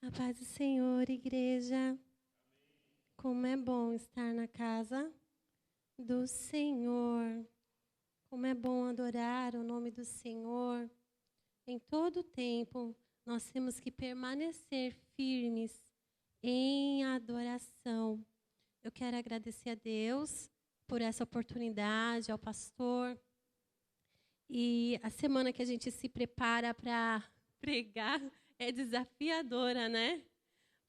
A paz do Senhor, igreja. Como é bom estar na casa do Senhor. Como é bom adorar o nome do Senhor. Em todo tempo, nós temos que permanecer firmes em adoração. Eu quero agradecer a Deus por essa oportunidade, ao pastor. E a semana que a gente se prepara para pregar é desafiadora, né?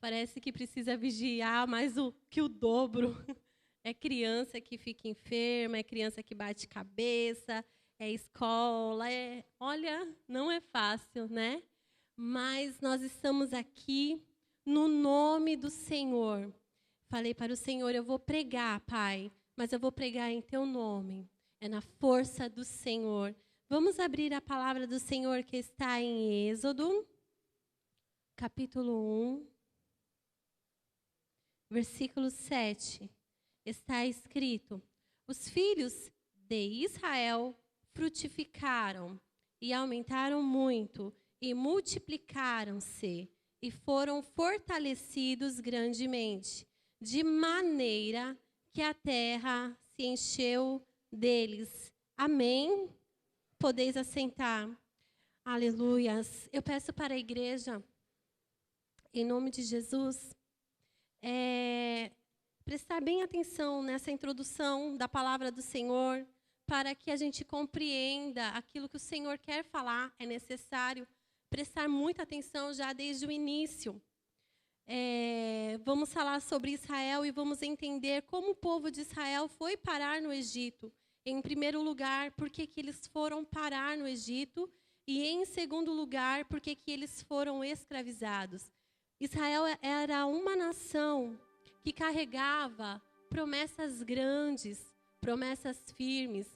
Parece que precisa vigiar mais que o dobro. É criança que fica enferma, é criança que bate cabeça, é escola. Olha, não é fácil, né? Mas nós estamos aqui no nome do Senhor. Falei para o Senhor, eu vou pregar, Pai, mas eu vou pregar em Teu nome. É na força do Senhor. Vamos abrir a palavra do Senhor que está em Êxodo, capítulo 1, versículo 7. Está escrito: os filhos de Israel frutificaram e aumentaram muito e multiplicaram-se e foram fortalecidos grandemente, de maneira que a terra se encheu deles. Amém? Podeis assentar. Aleluias. Eu peço para a igreja, em nome de Jesus, prestar bem atenção nessa introdução da palavra do Senhor, para que a gente compreenda aquilo que o Senhor quer falar. É necessário prestar muita atenção já desde o início. Vamos falar sobre Israel e vamos entender como o povo de Israel foi parar no Egito. Em primeiro lugar, por que eles foram parar no Egito? E em segundo lugar, por que eles foram escravizados? Israel era uma nação que carregava promessas grandes, promessas firmes.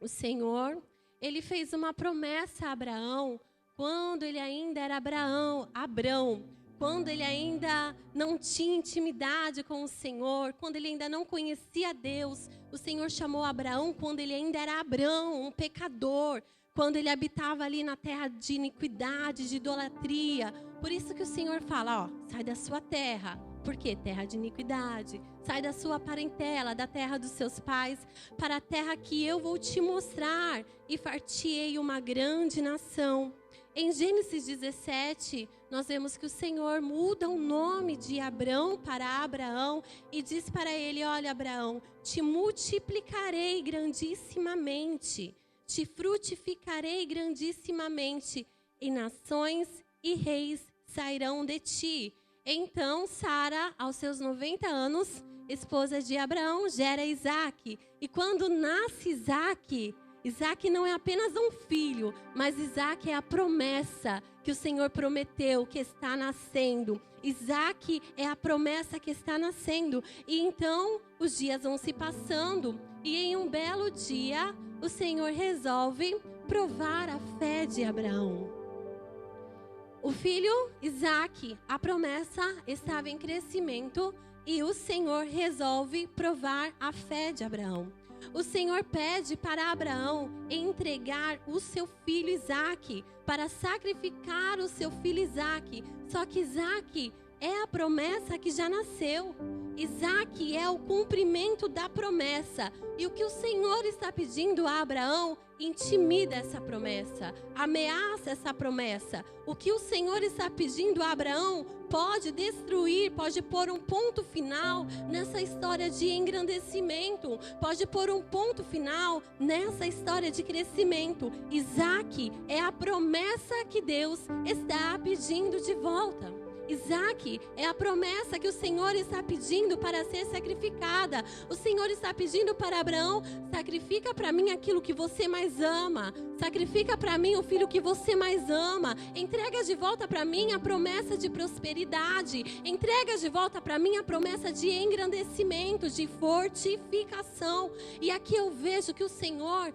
O Senhor, Ele fez uma promessa a Abraão, quando ele ainda era Abrão, quando ele ainda não tinha intimidade com o Senhor, quando ele ainda não conhecia Deus. O Senhor chamou Abraão quando ele ainda era Abrão, um pecador, quando ele habitava ali na terra de iniquidade, de idolatria. Por isso que o Senhor fala, sai da sua terra. Por quê? Terra de iniquidade. Sai da sua parentela, da terra dos seus pais, para a terra que eu vou te mostrar, e far-te-ei uma grande nação. Em Gênesis 17, nós vemos que o Senhor muda o nome de Abrão para Abraão e diz para ele: olha, Abraão, te multiplicarei grandissimamente, te frutificarei grandissimamente, e nações e reis sairão de ti. Então, Sara, aos seus 90 anos, esposa de Abraão, gera Isaque. E quando nasce Isaque não é apenas um filho, mas Isaque é a promessa que o Senhor prometeu, que está nascendo. Isaque é a promessa que está nascendo. E então, os dias vão se passando, e em um belo dia, o Senhor resolve provar a fé de Abraão. O filho Isaque, a promessa estava em crescimento, e o Senhor resolve provar a fé de Abraão. O Senhor pede para Abraão entregar o seu filho Isaque, para sacrificar o seu filho Isaque. Só que Isaque é a promessa que já nasceu. Isaque é o cumprimento da promessa. E o que o Senhor está pedindo a Abraão intimida essa promessa, ameaça essa promessa. O que o Senhor está pedindo a Abraão pode destruir, pode pôr um ponto final nessa história de engrandecimento, pode pôr um ponto final nessa história de crescimento. Isaque é a promessa que Deus está pedindo de volta. Isaque é a promessa que o Senhor está pedindo para ser sacrificada. O Senhor está pedindo para Abraão: sacrifica para mim aquilo que você mais ama. Sacrifica para mim o filho que você mais ama. Entrega de volta para mim a promessa de prosperidade. Entrega de volta para mim a promessa de engrandecimento, de fortificação. E aqui eu vejo que o Senhor,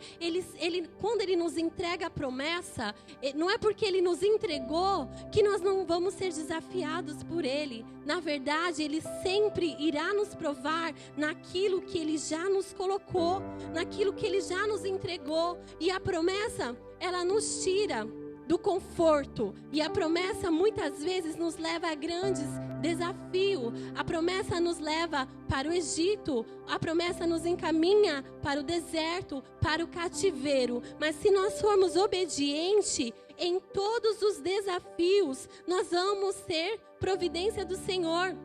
quando Ele nos entrega a promessa, não é porque Ele nos entregou que nós não vamos ser desafiados por Ele. Na verdade, Ele sempre irá nos provar naquilo que Ele já nos colocou, naquilo que Ele já nos entregou. E a promessa, ela nos tira do conforto. E a promessa muitas vezes nos leva a grandes desafios. A promessa nos leva para o Egito. A promessa nos encaminha para o deserto, para o cativeiro. Mas se nós formos obedientes em todos os desafios, nós vamos ser providência do Senhor.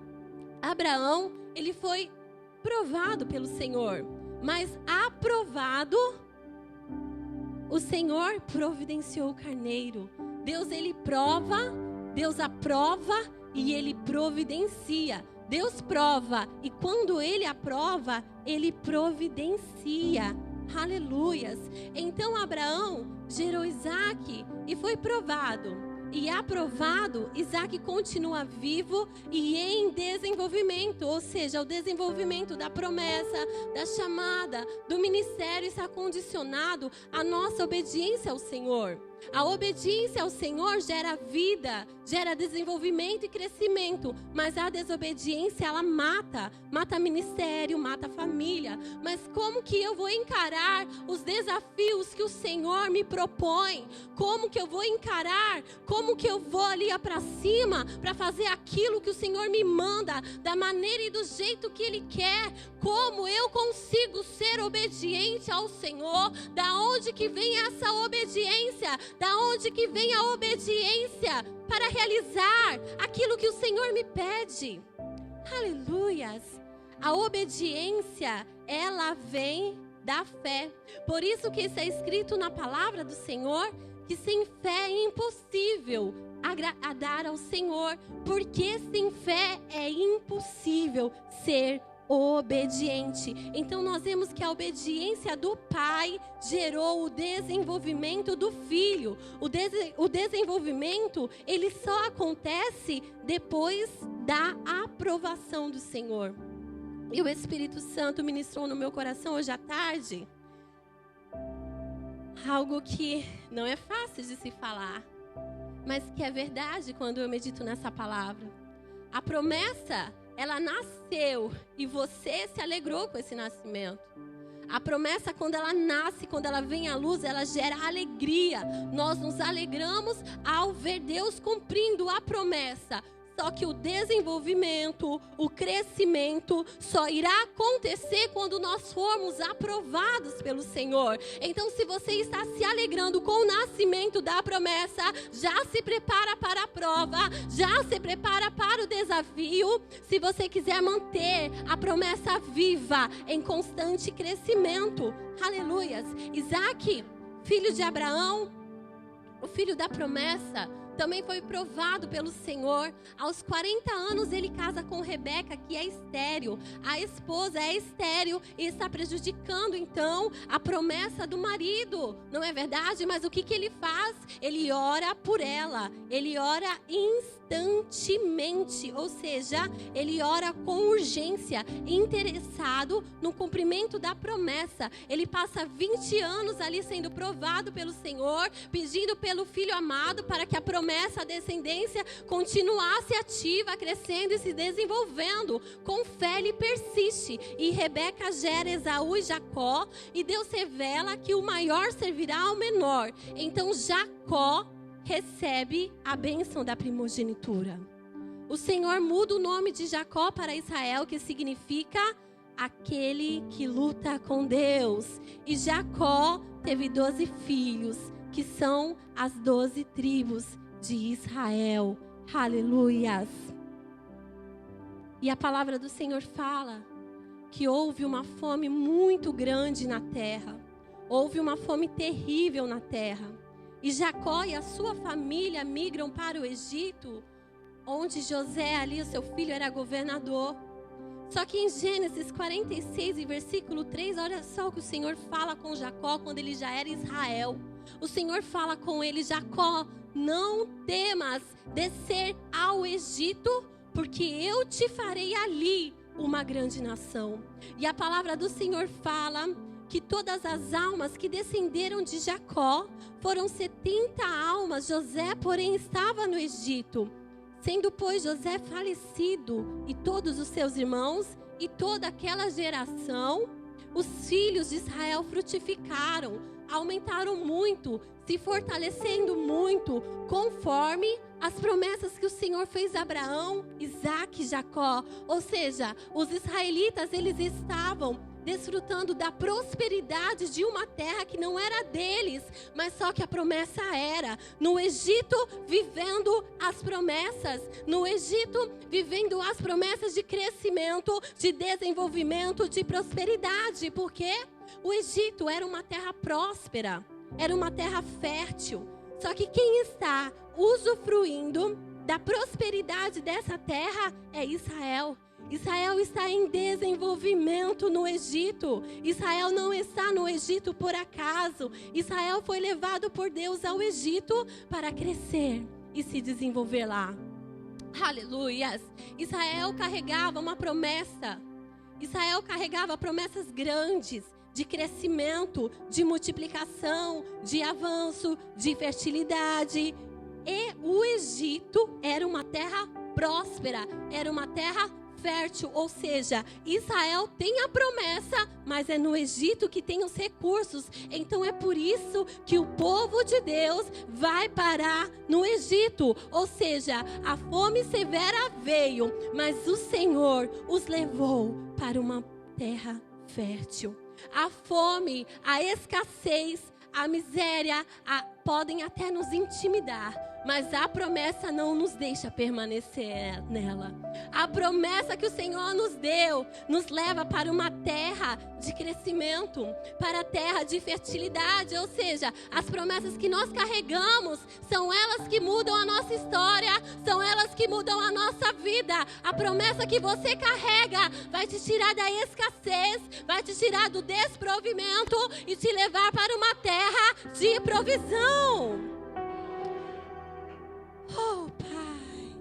Abraão, ele foi provado pelo Senhor, mas aprovado, o Senhor providenciou o carneiro. Deus, ele prova, Deus aprova e ele providencia. Deus prova e quando ele aprova, ele providencia. Aleluias. Então Abraão gerou Isaque e foi provado. E aprovado, Isaque continua vivo e em desenvolvimento, ou seja, o desenvolvimento da promessa, da chamada, do ministério está condicionado à nossa obediência ao Senhor. A obediência ao Senhor gera vida, gera desenvolvimento e crescimento, mas a desobediência, ela mata ministério, mata família. Mas como que eu vou encarar os desafios que o Senhor me propõe? Como que eu vou encarar? Como que eu vou ali para cima para fazer aquilo que o Senhor me manda, da maneira e do jeito que Ele quer? Como eu consigo ser obediente ao Senhor? Da onde que vem essa obediência? Da onde que vem a obediência para realizar aquilo que o Senhor me pede? Aleluias! A obediência, ela vem da fé. Por isso que está escrito na palavra do Senhor que sem fé é impossível agradar ao Senhor, porque sem fé é impossível ser obediente. Então nós vemos que a obediência do pai gerou o desenvolvimento do filho. O desenvolvimento, ele só acontece depois da aprovação do Senhor. E o Espírito Santo ministrou no meu coração hoje à tarde algo que não é fácil de se falar, mas que é verdade quando eu medito nessa palavra. A promessa, ela nasceu e você se alegrou com esse nascimento. A promessa, quando ela nasce, quando ela vem à luz, ela gera alegria. Nós nos alegramos ao ver Deus cumprindo a promessa. Só que o desenvolvimento, o crescimento só irá acontecer quando nós formos aprovados pelo Senhor. Então, se você está se alegrando com o nascimento da promessa, já se prepara para a prova, já se prepara para o desafio. Se você quiser manter a promessa viva, em constante crescimento. Aleluias. Isaque, filho de Abraão, o filho da promessa, também foi provado pelo Senhor. Aos 40 anos ele casa com Rebeca, que é estéril. A esposa é estéril e está prejudicando então a promessa do marido. Não é verdade? Mas o que ele faz? Ele ora por ela. Ele ora instantemente. Ou seja, ele ora com urgência, interessado no cumprimento da promessa. Ele passa 20 anos ali sendo provado pelo Senhor, pedindo pelo filho amado para que a promessa, a descendência continuasse ativa, crescendo e se desenvolvendo. Com fé ele persiste. E Rebeca gera Esaú e Jacó. E Deus revela que o maior servirá ao menor. Então Jacó recebe a bênção da primogenitura. O Senhor muda o nome de Jacó para Israel, que significa aquele que luta com Deus. E Jacó teve 12 filhos, que são as 12 tribos de Israel. Aleluias. E a palavra do Senhor fala que houve uma fome muito grande na terra. Houve uma fome terrível na terra. E Jacó e a sua família migram para o Egito, onde José, ali o seu filho, era governador. Só que em Gênesis 46 e versículo 3, olha só o que o Senhor fala com Jacó quando ele já era Israel. O Senhor fala com ele: Jacó, não temas descer ao Egito, porque eu te farei ali uma grande nação. E a palavra do Senhor fala que todas as almas que descenderam de Jacó foram 70 almas. José, porém, estava no Egito. Sendo, pois, José falecido e todos os seus irmãos e toda aquela geração, os filhos de Israel frutificaram, aumentaram muito, se fortalecendo muito, conforme as promessas que o Senhor fez a Abraão, Isaque e Jacó. Ou seja, os israelitas, eles estavam desfrutando da prosperidade de uma terra que não era deles, mas só que a promessa era. No Egito, vivendo as promessas. No Egito, vivendo as promessas de crescimento, de desenvolvimento, de prosperidade. Porque o Egito era uma terra próspera, era uma terra fértil. Só que quem está usufruindo da prosperidade dessa terra é Israel. Israel está em desenvolvimento no Egito. Israel não está no Egito por acaso. Israel foi levado por Deus ao Egito para crescer e se desenvolver lá. Aleluias! Israel carregava uma promessa. Israel carregava promessas grandes de crescimento, de multiplicação, de avanço, de fertilidade. E o Egito era uma terra próspera, era uma terra fértil, ou seja, Israel tem a promessa, mas é no Egito que tem os recursos. Então é por isso que o povo de Deus vai parar no Egito. Ou seja, a fome severa veio, mas o Senhor os levou para uma terra fértil. A fome, a escassez, a miséria podem até nos intimidar, mas a promessa não nos deixa permanecer nela. A promessa que o Senhor nos deu nos leva para uma terra de crescimento, para a terra de fertilidade. Ou seja, as promessas que nós carregamos são elas que mudam a nossa história, são elas que mudam a nossa vida. A promessa que você carrega vai te tirar da escassez, vai te tirar do desprovimento e te levar para uma terra de provisão. Oh, Pai.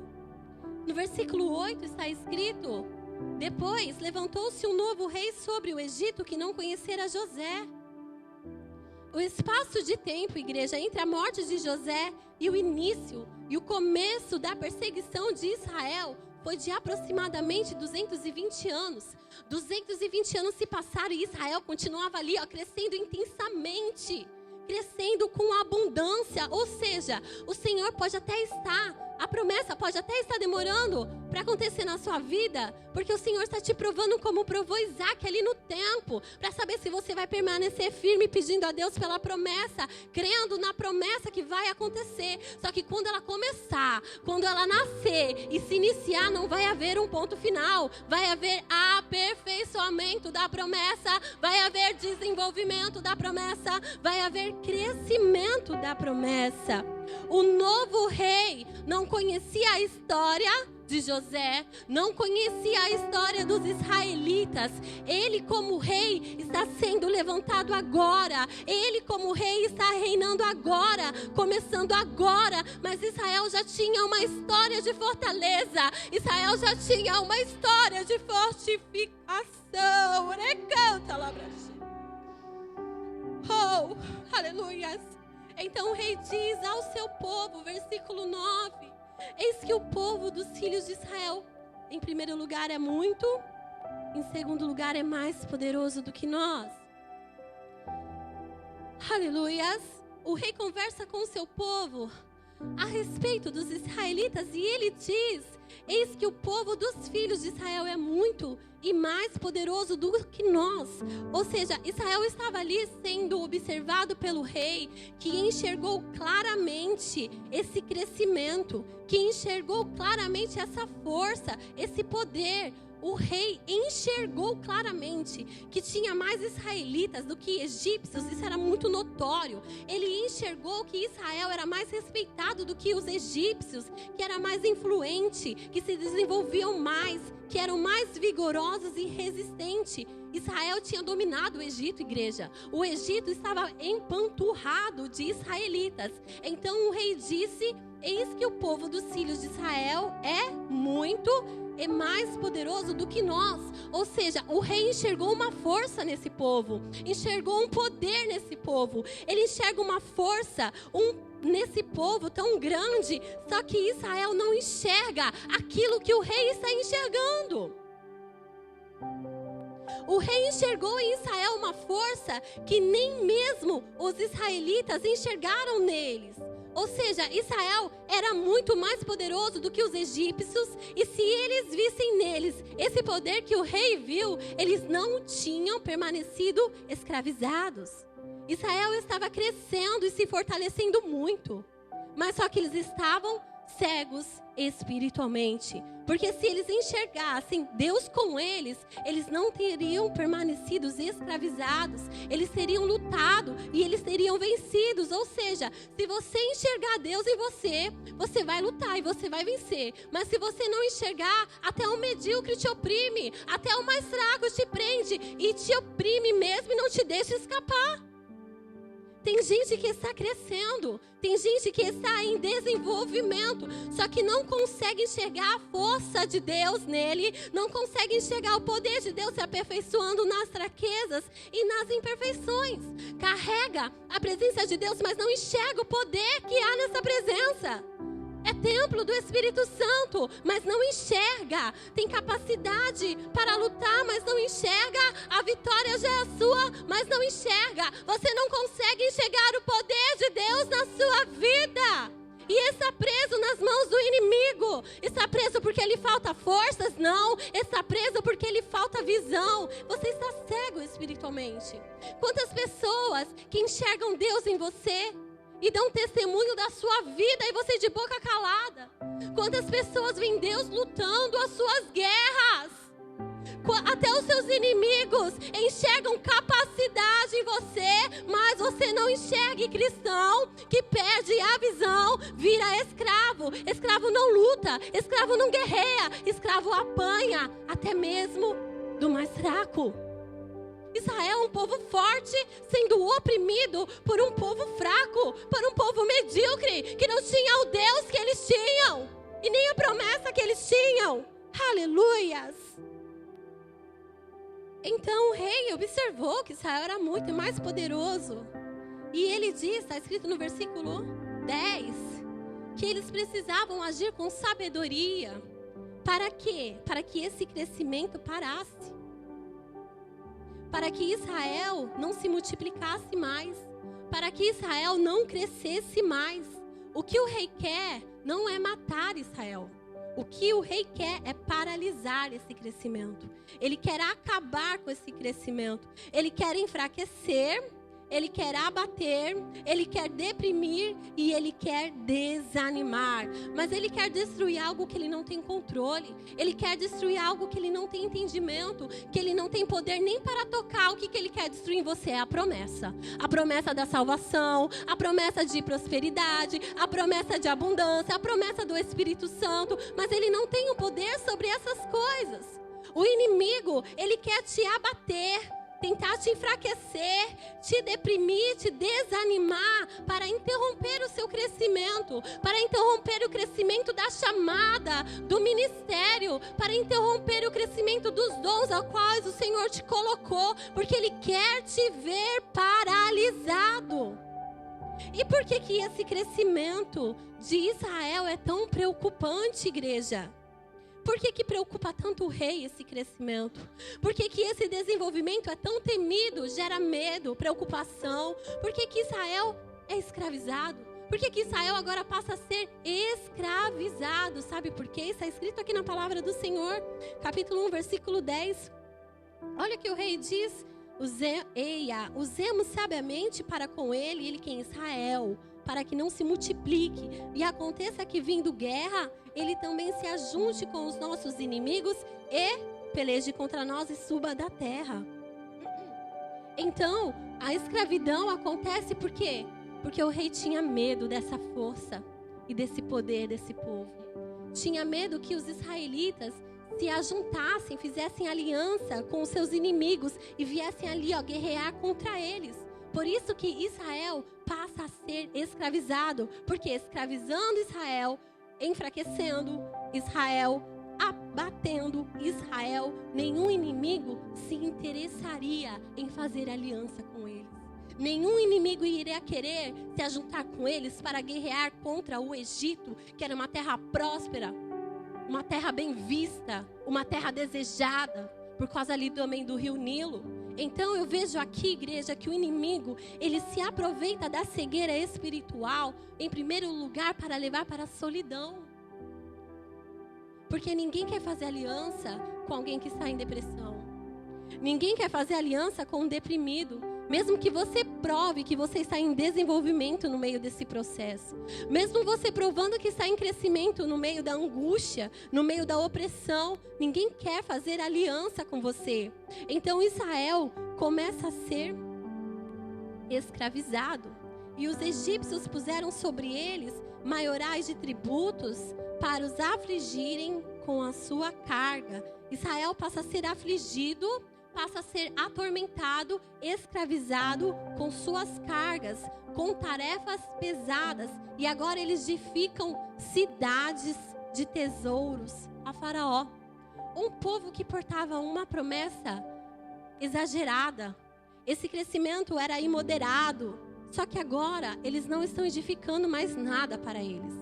No versículo 8 está escrito: depois levantou-se um novo rei sobre o Egito que não conhecera José. O espaço de tempo, igreja, entre a morte de José e o início e o começo da perseguição de Israel foi de aproximadamente 220 anos. 220 anos se passaram e Israel continuava ali, crescendo intensamente. Crescendo com abundância. Ou seja, o Senhor pode até estar, a promessa pode até estar demorando para acontecer na sua vida, porque o Senhor está te provando como provou Isaque ali no tempo, para saber se você vai permanecer firme pedindo a Deus pela promessa, crendo na promessa que vai acontecer. Só que quando ela começar, quando ela nascer e se iniciar, não vai haver um ponto final, vai haver aperfeiçoamento da promessa, vai haver desenvolvimento da promessa, vai haver crescimento da promessa. O novo rei não conhecia a história de José, não conhecia a história dos israelitas. Ele como rei está sendo levantado agora, ele como rei está reinando agora, começando agora. Mas Israel já tinha uma história de fortaleza, Israel já tinha uma história de fortificação. Recanta lá pra gente. Oh, aleluias. Então o rei diz ao seu povo, versículo 9: eis que o povo dos filhos de Israel, em primeiro lugar, é muito, em segundo lugar, é mais poderoso do que nós. Aleluias. O rei conversa com o seu povo a respeito dos israelitas e ele diz: eis que o povo dos filhos de Israel é muito e mais poderoso do que nós. Ou seja, Israel estava ali sendo observado pelo rei, que enxergou claramente esse crescimento, que enxergou claramente essa força, esse poder. O rei enxergou claramente que tinha mais israelitas do que egípcios, isso era muito notório. Ele enxergou que Israel era mais respeitado do que os egípcios, que era mais influente, que se desenvolviam mais, que eram mais vigorosos e resistentes. Israel tinha dominado o Egito, igreja. O Egito estava empanturrado de israelitas. Então o rei disse: eis que o povo dos filhos de Israel é muito e mais poderoso do que nós. Ou seja, o rei enxergou uma força nesse povo, enxergou um poder nesse povo. Ele enxerga uma força, nesse povo tão grande. Só que Israel não enxerga aquilo que o rei está enxergando. O rei enxergou em Israel uma força que nem mesmo os israelitas enxergaram neles. Ou seja, Israel era muito mais poderoso do que os egípcios, e se eles vissem neles esse poder que o rei viu, eles não tinham permanecido escravizados. Israel estava crescendo e se fortalecendo muito, mas só que eles estavam cegos espiritualmente, porque se eles enxergassem Deus com eles, eles não teriam permanecido escravizados, eles teriam lutado e eles teriam vencidos. Ou seja, se você enxergar Deus em você, você vai lutar e você vai vencer. Mas se você não enxergar, até o medíocre te oprime, até o mais fraco te prende e te oprime mesmo e não te deixa escapar. Tem gente que está crescendo, tem gente que está em desenvolvimento, só que não consegue enxergar a força de Deus nele, não consegue enxergar o poder de Deus se aperfeiçoando nas fraquezas e nas imperfeições. Carrega a presença de Deus, mas não enxerga o poder que há nessa presença. É templo do Espírito Santo, mas não enxerga. Tem capacidade para lutar, mas não enxerga. A vitória já é sua, mas não enxerga. Você não consegue enxergar o poder de Deus na sua vida. E está preso nas mãos do inimigo. Está preso porque lhe falta forças? Não. Está preso porque lhe falta visão. Você está cego espiritualmente. Quantas pessoas que enxergam Deus em você e dão testemunho da sua vida e você de boca calada? Quantas pessoas veem Deus lutando as suas guerras? Até os seus inimigos enxergam capacidade em você, mas você não enxerga. E cristão que perde a visão vira escravo. Escravo não luta, escravo não guerreia, escravo apanha até mesmo do mais fraco. Israel é um povo forte sendo oprimido por um povo fraco, por um povo medíocre, que não tinha o Deus que eles tinham e nem a promessa que eles tinham. Aleluias! Então o rei observou que Israel era muito mais poderoso. E ele diz, está escrito no versículo 10, que eles precisavam agir com sabedoria. Para quê? Para que esse crescimento parasse. Para que Israel não se multiplicasse mais, para que Israel não crescesse mais. O que o rei quer não é matar Israel. O que o rei quer é paralisar esse crescimento. Ele quer acabar com esse crescimento. Ele quer enfraquecer, ele quer abater, ele quer deprimir e ele quer desanimar. Mas ele quer destruir algo que ele não tem controle. Ele quer destruir algo que ele não tem entendimento, que ele não tem poder nem para tocar. O que ele quer destruir em você é a promessa. A promessa da salvação, a promessa de prosperidade, a promessa de abundância, a promessa do Espírito Santo. Mas ele não tem o poder sobre essas coisas. O inimigo, ele quer te abater, tentar te enfraquecer, te deprimir, te desanimar, para interromper o seu crescimento, para interromper o crescimento da chamada, do ministério, para interromper o crescimento dos dons aos quais o Senhor te colocou, porque Ele quer te ver paralisado. E por que esse crescimento de Israel é tão preocupante, igreja? Por que preocupa tanto o rei esse crescimento? Por que esse desenvolvimento é tão temido, gera medo, preocupação? Por que Israel é escravizado? Por que Israel agora passa a ser escravizado? Sabe por quê? Está escrito aqui na palavra do Senhor, capítulo 1, versículo 10. Olha o que o rei diz: usemos sabiamente para com ele que é Israel, para que não se multiplique, e aconteça que, vindo guerra, ele também se ajunte com os nossos inimigos e peleje contra nós e suba da terra. Então, a escravidão acontece por quê? Porque o rei tinha medo dessa força e desse poder desse povo. Tinha medo que os israelitas se ajuntassem, fizessem aliança com os seus inimigos e viessem ali, guerrear contra eles. Por isso que Israel passa a ser escravizado, porque escravizando Israel, enfraquecendo Israel, abatendo Israel, nenhum inimigo se interessaria em fazer aliança com eles. Nenhum inimigo iria querer se ajuntar com eles para guerrear contra o Egito, que era uma terra próspera, uma terra bem vista, uma terra desejada. por causa ali também do rio Nilo. Então eu vejo aqui, igreja, que o inimigo, ele se aproveita da cegueira espiritual, em primeiro lugar, para levar para a solidão. Porque ninguém quer fazer aliança com alguém que está em depressão. Ninguém quer fazer aliança com um deprimido. Mesmo que você prove que você está em desenvolvimento no meio desse processo. Mesmo você provando que está em crescimento no meio da angústia, no meio da opressão. Ninguém quer fazer aliança com você. Então Israel começa a ser escravizado. E os egípcios puseram sobre eles maiorais de tributos para os afligirem com a sua carga. Israel passa a ser afligido, passa a ser atormentado, escravizado com suas cargas, com tarefas pesadas. E agora eles edificam cidades de tesouros a Faraó. Um povo que portava uma promessa exagerada. Esse crescimento era imoderado. Só que agora eles não estão edificando mais nada para eles.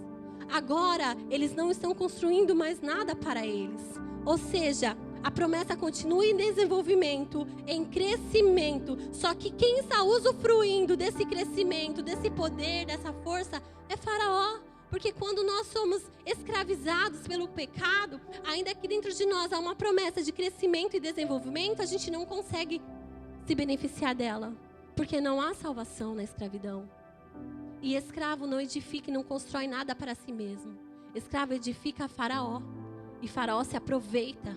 Agora eles não estão construindo mais nada para eles. Ou seja, a promessa continua em desenvolvimento, em crescimento. Só que quem está usufruindo desse crescimento, desse poder, dessa força, é Faraó. Porque quando nós somos escravizados pelo pecado, ainda que dentro de nós há uma promessa de crescimento e desenvolvimento, a gente não consegue se beneficiar dela. Porque não há salvação na escravidão. E escravo não edifica e não constrói nada para si mesmo. Escravo edifica a Faraó. E Faraó se aproveita.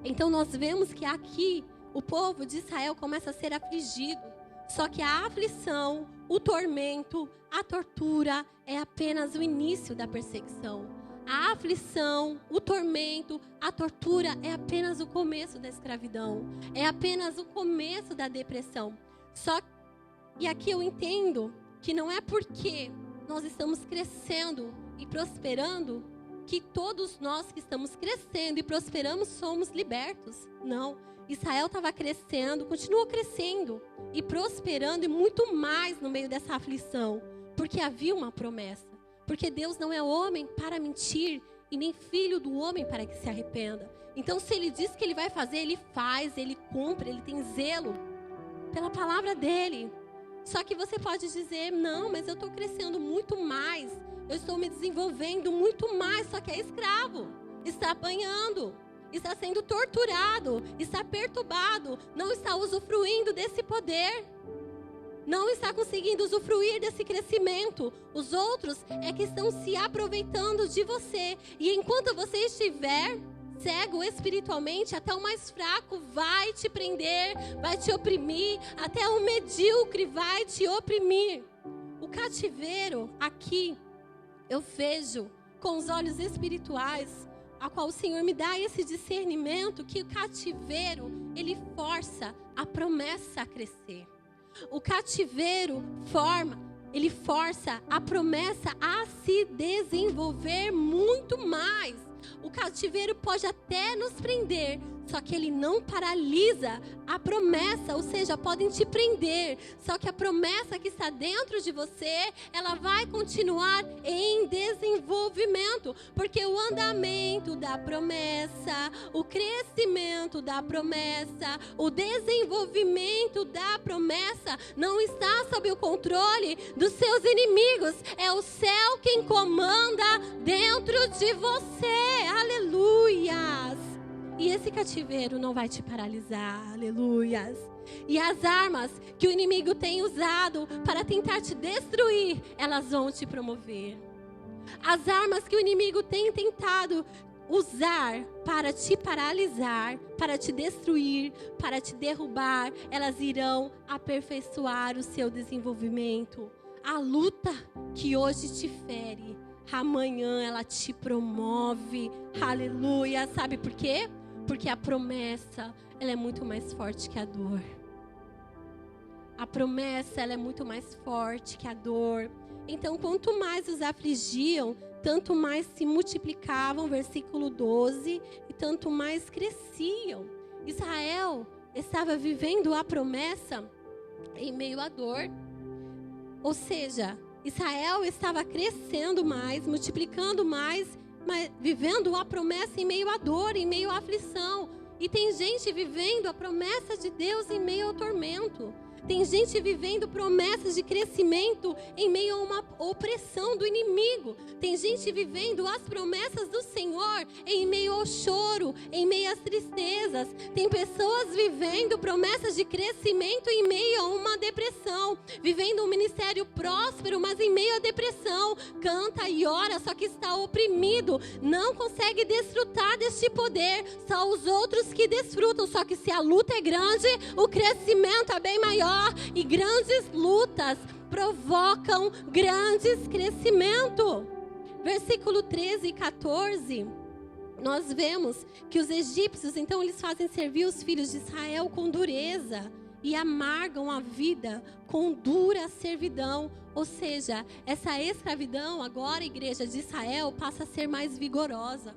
Então nós vemos que aqui o povo de Israel começa a ser afligido. Só que a aflição, o tormento, a tortura é apenas o início da perseguição. A aflição, o tormento, a tortura é apenas o começo da escravidão. É apenas o começo da depressão. E aqui eu entendo que não é porque nós estamos crescendo e prosperando que todos nós que estamos crescendo e prosperamos somos libertos. Não. Israel estava crescendo, continuou crescendo e prosperando e muito mais no meio dessa aflição. Porque havia uma promessa. Porque Deus não é homem para mentir e nem filho do homem para que se arrependa. Então, se Ele diz que Ele vai fazer, Ele faz, Ele cumpre, Ele tem zelo pela palavra dEle. Só que você pode dizer, não, mas eu estou crescendo muito mais. Eu estou me desenvolvendo muito mais, só que é escravo. Está apanhando, está sendo torturado, está perturbado, não está usufruindo desse poder. Não está conseguindo usufruir desse crescimento. Os outros é que estão se aproveitando de você. E enquanto você estiver cego espiritualmente, até o mais fraco vai te prender, vai te oprimir. Até o medíocre vai te oprimir. O cativeiro aqui, eu vejo com os olhos espirituais, a qual o Senhor me dá esse discernimento, que o cativeiro, ele força a promessa a crescer. O cativeiro ele força a promessa a se desenvolver muito mais. O cativeiro pode até nos prender, só que ele não paralisa a promessa, ou seja, podem te prender. Só que a promessa que está dentro de você, ela vai continuar em desenvolvimento. Porque o andamento da promessa, o crescimento da promessa, o desenvolvimento da promessa não está sob o controle dos seus inimigos. É o céu quem comanda dentro de você. Aleluias! E esse cativeiro não vai te paralisar, aleluias. E as armas que o inimigo tem usado para tentar te destruir, elas vão te promover. As armas que o inimigo tem tentado usar para te paralisar, para te destruir, para te derrubar, elas irão aperfeiçoar o seu desenvolvimento. A luta que hoje te fere, amanhã ela te promove, aleluia. Sabe por quê? Porque a promessa, ela é muito mais forte que a dor. A promessa, ela é muito mais forte que a dor. Então, quanto mais os afligiam, tanto mais se multiplicavam, versículo 12, e tanto mais cresciam. Israel estava vivendo a promessa em meio à dor. Ou seja, Israel estava crescendo mais, multiplicando mais, vivendo a promessa em meio à dor, em meio à aflição. E tem gente vivendo a promessa de Deus em meio ao tormento. Tem gente vivendo promessas de crescimento em meio a uma opressão do inimigo. Tem gente vivendo as promessas do Senhor em meio ao choro, em meio às tristezas. Tem pessoas vivendo promessas de crescimento em meio a uma depressão. Vivendo um ministério próspero, mas em meio à depressão. Canta e ora, só que está oprimido. Não consegue desfrutar deste poder. Só os outros que desfrutam. Só que se a luta é grande, o crescimento é bem maior. E grandes lutas provocam grandes crescimento. Versículo 13 e 14, nós vemos que os egípcios, então, eles fazem servir os filhos de Israel com dureza e amargam a vida com dura servidão. Ou seja, essa escravidão agora, a igreja de Israel, passa a ser mais vigorosa.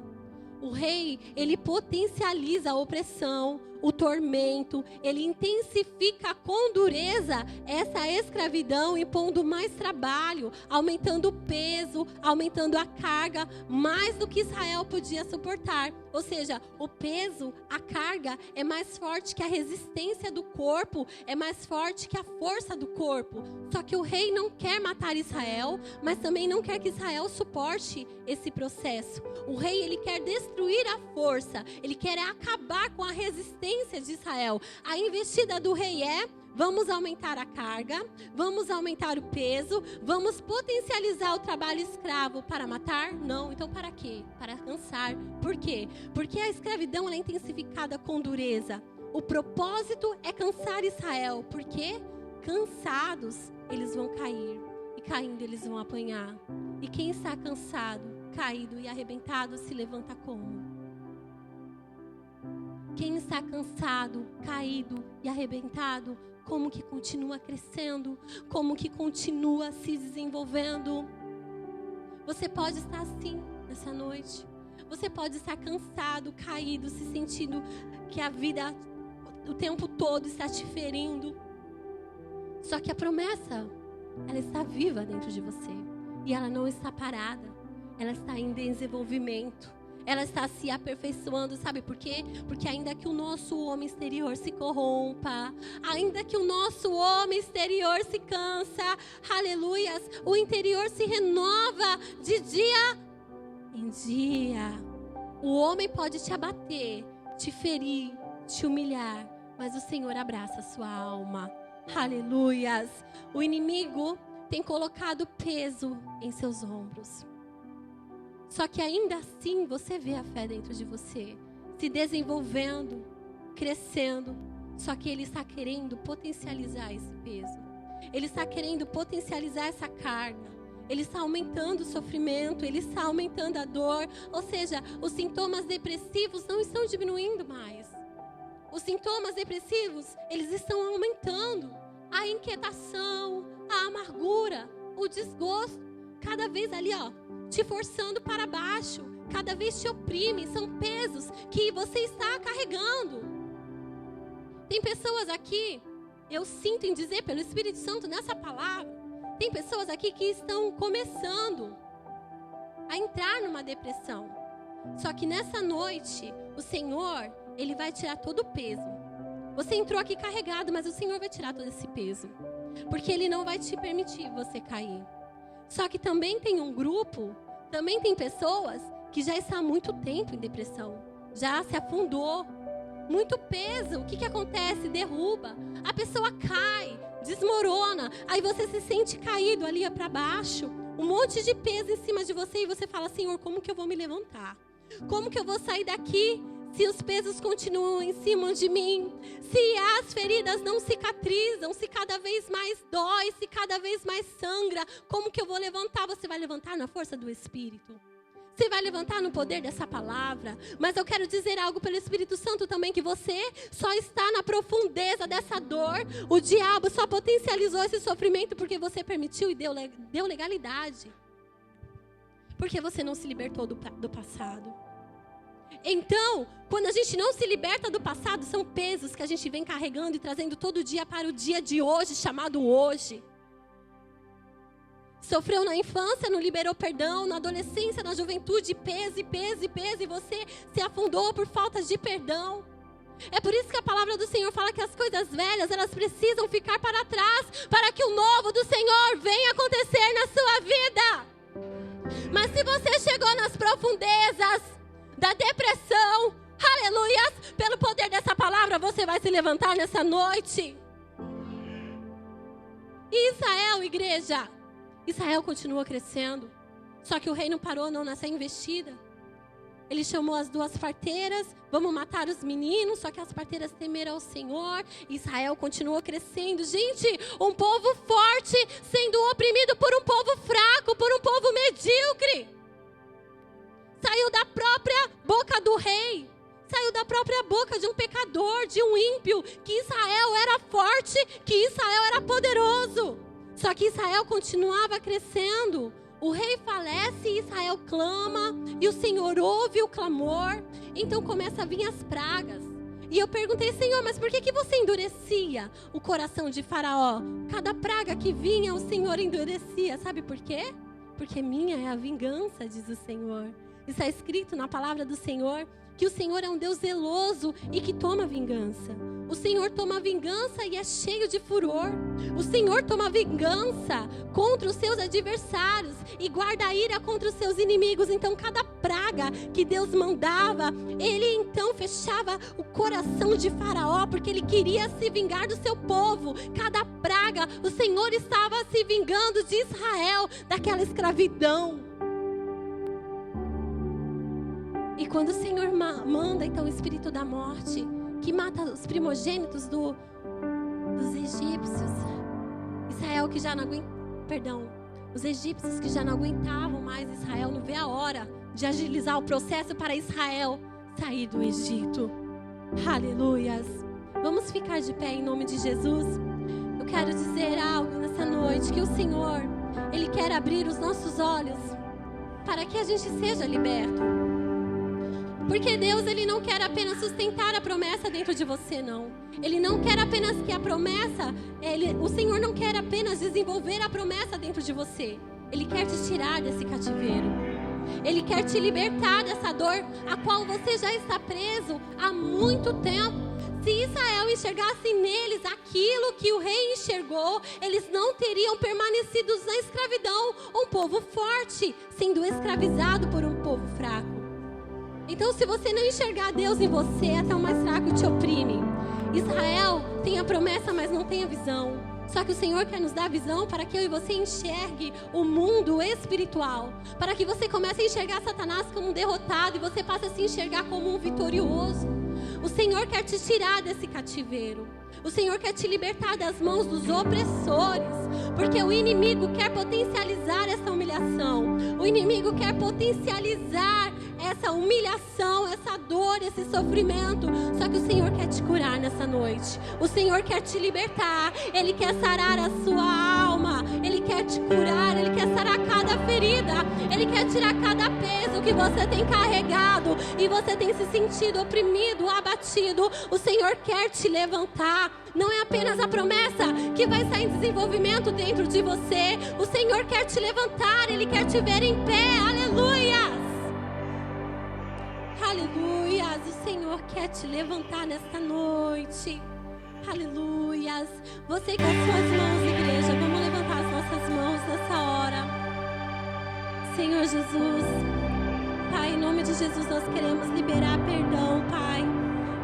O rei, ele potencializa a opressão, o tormento, ele intensifica com dureza essa escravidão, impondo mais trabalho, aumentando o peso, aumentando a carga, mais do que Israel podia suportar. Ou seja, o peso, a carga é mais forte que a resistência do corpo, é mais forte que a força do corpo. Só que o rei não quer matar Israel, mas também não quer que Israel suporte esse processo. O rei, ele quer destruir a força, ele quer acabar com a resistência de Israel. A investida do rei é: vamos aumentar a carga, vamos aumentar o peso, vamos potencializar o trabalho escravo para matar? Não, então para quê? Para cansar. Por quê? Porque a escravidão ela é intensificada com dureza. O propósito é cansar Israel, porque cansados eles vão cair, e caindo eles vão apanhar. E quem está cansado, caído e arrebentado se levanta como? Quem está cansado, caído e arrebentado, como que continua crescendo? Como que continua se desenvolvendo? Você pode estar assim nessa noite. Você pode estar cansado, caído, se sentindo que a vida o tempo todo está te ferindo. Só que a promessa, ela está viva dentro de você. E ela não está parada. Ela está em desenvolvimento. Ela está se aperfeiçoando, sabe por quê? Porque ainda que o nosso homem exterior se corrompa, ainda que o nosso homem exterior se cansa, aleluias, o interior se renova de dia em dia. O homem pode te abater, te ferir, te humilhar, mas o Senhor abraça a sua alma, aleluias. O inimigo tem colocado peso em seus ombros. Só que ainda assim você vê a fé dentro de você, se desenvolvendo, crescendo. Só que ele está querendo potencializar esse peso. Ele está querendo potencializar essa carga. Ele está aumentando o sofrimento, ele está aumentando a dor. Ou seja, os sintomas depressivos não estão diminuindo mais. Os sintomas depressivos, eles estão aumentando. A inquietação, a amargura, o desgosto, cada vez ali, te forçando para baixo, cada vez te oprime. São pesos que você está carregando. Tem pessoas aqui, eu sinto em dizer pelo Espírito Santo nessa palavra, tem pessoas aqui que estão começando a entrar numa depressão. Só que nessa noite, o Senhor, Ele vai tirar todo o peso. Você entrou aqui carregado, mas o Senhor vai tirar todo esse peso. Porque Ele não vai te permitir você cair. Só que também tem um grupo, também tem pessoas que já estão há muito tempo em depressão. Já se afundou. Muito peso. O que acontece? Derruba. A pessoa cai, desmorona. Aí você se sente caído ali para baixo. Um monte de peso em cima de você. E você fala, Senhor, como que eu vou me levantar? Como que eu vou sair daqui se os pesos continuam em cima de mim? Se as feridas não cicatrizam, se cada vez mais dói, se cada vez mais sangra, como que eu vou levantar? Você vai levantar na força do Espírito. Você vai levantar no poder dessa palavra. Mas eu quero dizer algo pelo Espírito Santo também, que você só está na profundeza dessa dor. O diabo só potencializou esse sofrimento porque você permitiu e deu legalidade. Porque você não se libertou do passado. Então, quando a gente não se liberta do passado, são pesos que a gente vem carregando e trazendo todo dia para o dia de hoje, chamado hoje. Sofreu na infância, não liberou perdão, na adolescência, na juventude, peso, e você se afundou por falta de perdão. É por isso que a palavra do Senhor fala que as coisas velhas, elas precisam ficar para trás, para que o novo do Senhor venha acontecer na sua vida. Mas se você chegou nas profundezas da depressão, aleluias, pelo poder dessa palavra, você vai se levantar nessa noite. E Israel, igreja, Israel continua crescendo. Só que o rei não parou não nessa investida. Ele chamou as 2 parteiras, vamos matar os meninos, só que as parteiras temeram ao Senhor. Israel continuou crescendo. Gente, um povo forte sendo oprimido por um povo fraco, por um povo medíocre. Saiu da própria boca do rei, saiu da própria boca de um pecador, de um ímpio, que Israel era forte, que Israel era poderoso. Só que Israel continuava crescendo. O rei falece e Israel clama, e o Senhor ouve o clamor. Então começa a vir as pragas. E eu perguntei, Senhor, mas por que você endurecia o coração de Faraó? Cada praga que vinha, o Senhor endurecia. Sabe por quê? Porque minha é a vingança, diz o Senhor. Está escrito na palavra do Senhor que o Senhor é um Deus zeloso e que toma vingança. O Senhor toma vingança e é cheio de furor. O Senhor toma vingança contra os seus adversários e guarda a ira contra os seus inimigos. Então cada praga que Deus mandava, ele então fechava o coração de Faraó, porque ele queria se vingar do seu povo. Cada praga, o Senhor estava se vingando de Israel, daquela escravidão. E quando o Senhor manda então o espírito da morte, que mata os primogênitos dos egípcios, Israel que já não os egípcios que já não aguentavam mais Israel, não vê a hora de agilizar o processo para Israel sair do Egito. Aleluias. Vamos ficar de pé em nome de Jesus. Eu quero dizer algo nessa noite, que o Senhor, Ele quer abrir os nossos olhos para que a gente seja liberto. Porque Deus, Ele não quer apenas sustentar a promessa dentro de você, não. Ele não quer apenas que a promessa, o Senhor não quer apenas desenvolver a promessa dentro de você. Ele quer te tirar desse cativeiro. Ele quer te libertar dessa dor a qual você já está preso há muito tempo. Se Israel enxergasse neles aquilo que o rei enxergou, eles não teriam permanecido na escravidão. Um povo forte sendo escravizado por um povo fraco. Então, se você não enxergar Deus em você, até o mais fraco te oprime. Israel tem a promessa, mas não tem a visão. Só que o Senhor quer nos dar visão para que eu e você enxergue o mundo espiritual. Para que você comece a enxergar Satanás como um derrotado e você passe a se enxergar como um vitorioso. O Senhor quer te tirar desse cativeiro. O Senhor quer te libertar das mãos dos opressores. Porque o inimigo quer potencializar essa humilhação. O inimigo quer potencializar essa humilhação, essa dor, esse sofrimento. Só que o Senhor quer te curar nessa noite. O Senhor quer te libertar. Ele quer sarar a sua alma. Ele quer te curar. Ele quer sarar cada ferida. Ele quer tirar cada peso que você tem carregado e você tem se sentido oprimido, abatido. O Senhor quer te levantar. Não é apenas a promessa que vai sair em desenvolvimento dentro de você. O Senhor quer te levantar. Ele quer te ver em pé. Aleluias. Aleluias, o Senhor quer te levantar nesta noite. Aleluias. Você com as suas mãos, igreja, vamos levantar as nossas mãos nessa hora. Senhor Jesus, Pai, em nome de Jesus, nós queremos liberar perdão, Pai,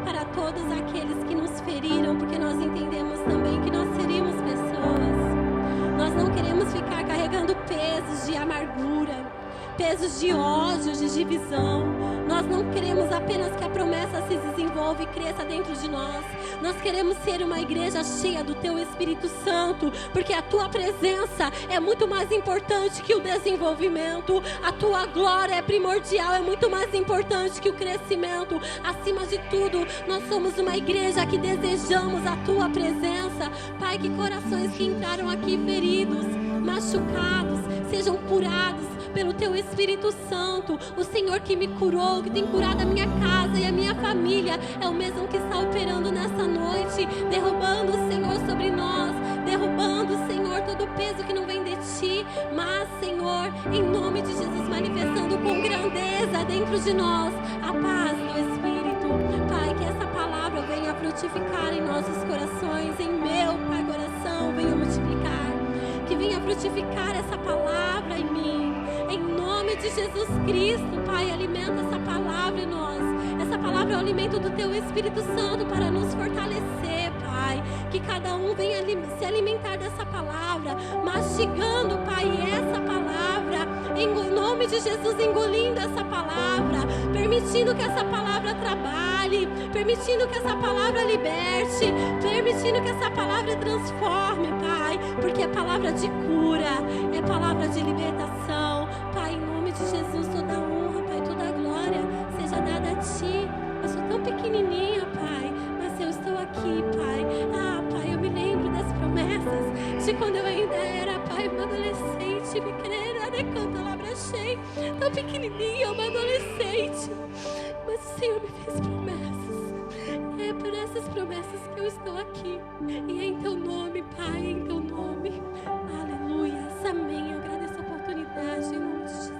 para todos aqueles que nos feriram, porque nós entendemos também que nós seríamos pessoas. Nós não queremos ficar carregando pesos de amargura, pesos de ódio, de divisão. Nós não queremos apenas que a promessa se desenvolva e cresça dentro de nós. Nós queremos ser uma igreja cheia do Teu Espírito Santo, porque a Tua presença é muito mais importante que o desenvolvimento. A Tua glória é primordial, é muito mais importante que o crescimento. Acima de tudo, nós somos uma igreja que desejamos a Tua presença. Pai, que corações que entraram aqui feridos, machucados, sejam curados pelo Teu Espírito Santo. O Senhor que me curou, que tem curado a minha casa e a minha família, é o mesmo que está operando nessa noite, derrubando, Senhor, sobre nós, derrubando, Senhor, todo o peso que não vem de ti, mas, Senhor, em nome de Jesus, manifestando com grandeza dentro de nós a paz do Espírito. Pai, que essa palavra venha frutificar em nossos corações, em meu, Pai, coração, venha multiplicar. Que venha frutificar essa palavra em mim. Em nome de Jesus Cristo, Pai, alimenta essa palavra em nós. Essa palavra é o alimento do Teu Espírito Santo para nos fortalecer, Pai. Que cada um venha se alimentar dessa palavra, mastigando, Pai, essa palavra. Em nome de Jesus, engolindo essa palavra, permitindo que essa palavra trabalhe, permitindo que essa palavra liberte, permitindo que essa palavra transforme, Pai, porque é palavra de cura, é palavra de libertação. Pai, em nome de Jesus, toda a honra, Pai, toda a glória seja dada a Ti. Eu sou tão pequenininha, Pai, mas eu estou aqui, Pai. Ah, Pai, eu me lembro das promessas de quando eu ainda era, Pai, uma adolescente, me querer, canta lá, brachei, tão pequenininha, uma adolescente. Mas o Senhor me fez promessas. É por essas promessas que eu estou aqui. E é em Teu nome, Pai, em Teu nome. Aleluia. Amém. Eu agradeço a oportunidade em nome de Jesus.